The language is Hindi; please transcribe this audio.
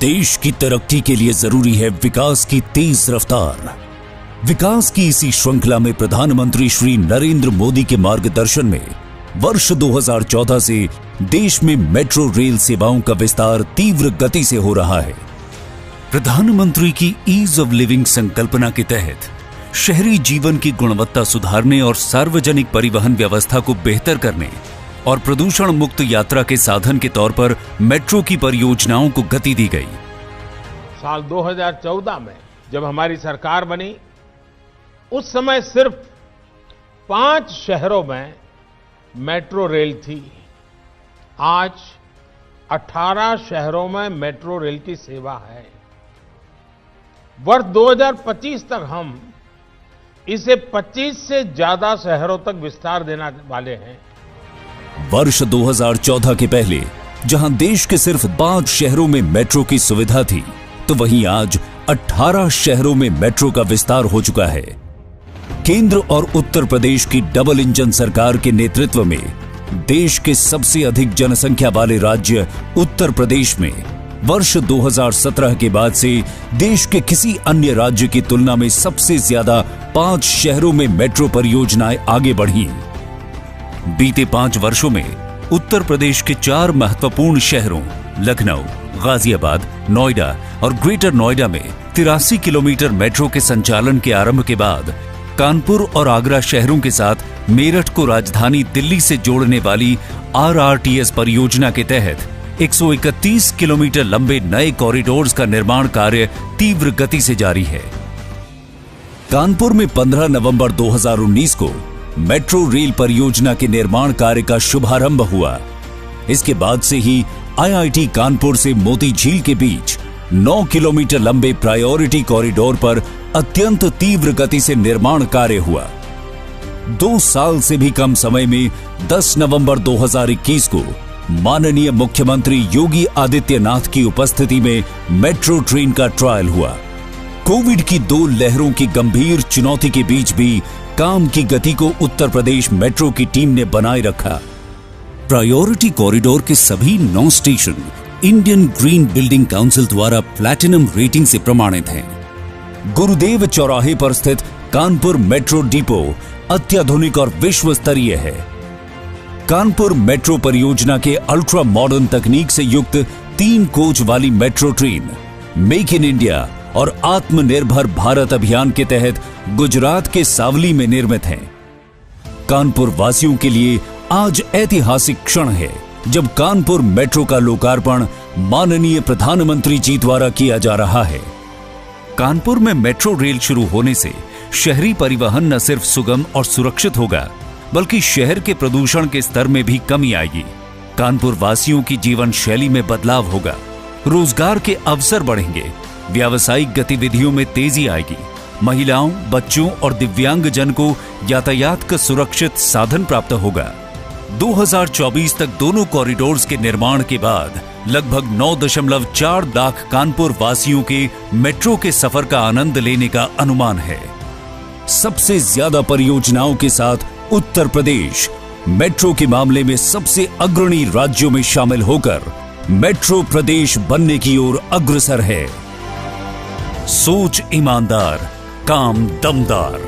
देश की तरक्की के लिए जरूरी है विकास की तेज रफ्तार। विकास की इसी श्रृंखला में प्रधानमंत्री श्री नरेंद्र मोदी के मार्गदर्शन में वर्ष 2014 से देश में मेट्रो रेल सेवाओं का विस्तार तीव्र गति से हो रहा है। प्रधानमंत्री की ईज ऑफ लिविंग संकल्पना के तहत शहरी जीवन की गुणवत्ता सुधारने और सार्वजनिक परिवहन व्यवस्था को बेहतर करने और प्रदूषण मुक्त यात्रा के साधन के तौर पर मेट्रो की परियोजनाओं को गति दी गई। साल 2014 में जब हमारी सरकार बनी, उस समय सिर्फ 5 शहरों में मेट्रो रेल थी। आज 18 शहरों में मेट्रो रेल की सेवा है। वर्ष 2025 तक हम इसे 25 से ज्यादा शहरों तक विस्तार देने वाले हैं। वर्ष 2014 के पहले जहां देश के सिर्फ 5 शहरों में मेट्रो की सुविधा थी, तो वहीं आज 18 शहरों में मेट्रो का विस्तार हो चुका है। केंद्र और उत्तर प्रदेश की डबल इंजन सरकार के नेतृत्व में देश के सबसे अधिक जनसंख्या वाले राज्य उत्तर प्रदेश में वर्ष 2017 के बाद से देश के किसी अन्य राज्य की तुलना में सबसे ज्यादा 5 शहरों में मेट्रो परियोजनाएं आगे बढ़ी। बीते 5 वर्षों में उत्तर प्रदेश के 4 महत्वपूर्ण शहरों लखनऊ, गाजियाबाद, नोएडा और ग्रेटर नोएडा में 83 किलोमीटर मेट्रो के संचालन के आरंभ के बाद कानपुर और आगरा शहरों के साथ मेरठ को राजधानी दिल्ली से जोड़ने वाली RRTS परियोजना के तहत 131 किलोमीटर लंबे नए कॉरिडोर्स का निर्माण कार्य तीव्र गति से जारी है। कानपुर में 15 नवंबर 2019 को मेट्रो रेल परियोजना के निर्माण कार्य का शुभारंभ हुआ। इसके बाद से ही IIT कानपुर से मोती झील के बीच 9 किलोमीटर लंबे प्रायोरिटी कॉरिडोर पर अत्यंत तीव्र गति से निर्माण कार्य हुआ। 2 साल से भी कम समय में 10 नवंबर 2021 को माननीय मुख्यमंत्री योगी आदित्यनाथ की उपस्थिति में मेट्रो ट्रेन का ट्रायल हुआ। कोविड की 2 लहरों की गंभीर चुनौती के बीच भी काम की गति को उत्तर प्रदेश मेट्रो की टीम ने बनाए रखा। प्रायोरिटी कॉरिडोर के सभी 9 station Indian green building council द्वारा प्लैटिनम रेटिंग से प्रमाणित हैं। गुरुदेव चौराहे पर स्थित कानपुर मेट्रो डिपो अत्याधुनिक और विश्व स्तरीय है। कानपुर मेट्रो परियोजना के अल्ट्रा मॉडर्न तकनीक से युक्त 3 कोच वाली metro train make in India और आत्मनिर्भर भारत अभियान के तहत गुजरात के सावली में निर्मित है। कानपुर वासियों के लिए आज ऐतिहासिक क्षण है जब कानपुर मेट्रो का लोकार्पण माननीय प्रधानमंत्री जी द्वारा किया जा रहा है। कानपुर में मेट्रो रेल शुरू होने से शहरी परिवहन न सिर्फ सुगम और सुरक्षित होगा, बल्कि शहर के प्रदूषण के स्तर में भी कमी आएगी। कानपुर वासियों की जीवन शैली में बदलाव होगा, रोजगार के अवसर बढ़ेंगे, व्यावसायिक गतिविधियों में तेजी आएगी, महिलाओं, बच्चों और दिव्यांगजन को यातायात का सुरक्षित साधन प्राप्त होगा। 2024 तक दोनों कॉरिडोर्स के निर्माण के बाद लगभग 9.4 लाख कानपुर वासियों के मेट्रो के सफर का आनंद लेने का अनुमान है। सबसे ज्यादा परियोजनाओं के साथ उत्तर प्रदेश मेट्रो के मामले में सबसे अग्रणी राज्यों में शामिल होकर मेट्रो प्रदेश बनने की ओर अग्रसर है। सोच ईमानदार, काम दमदार।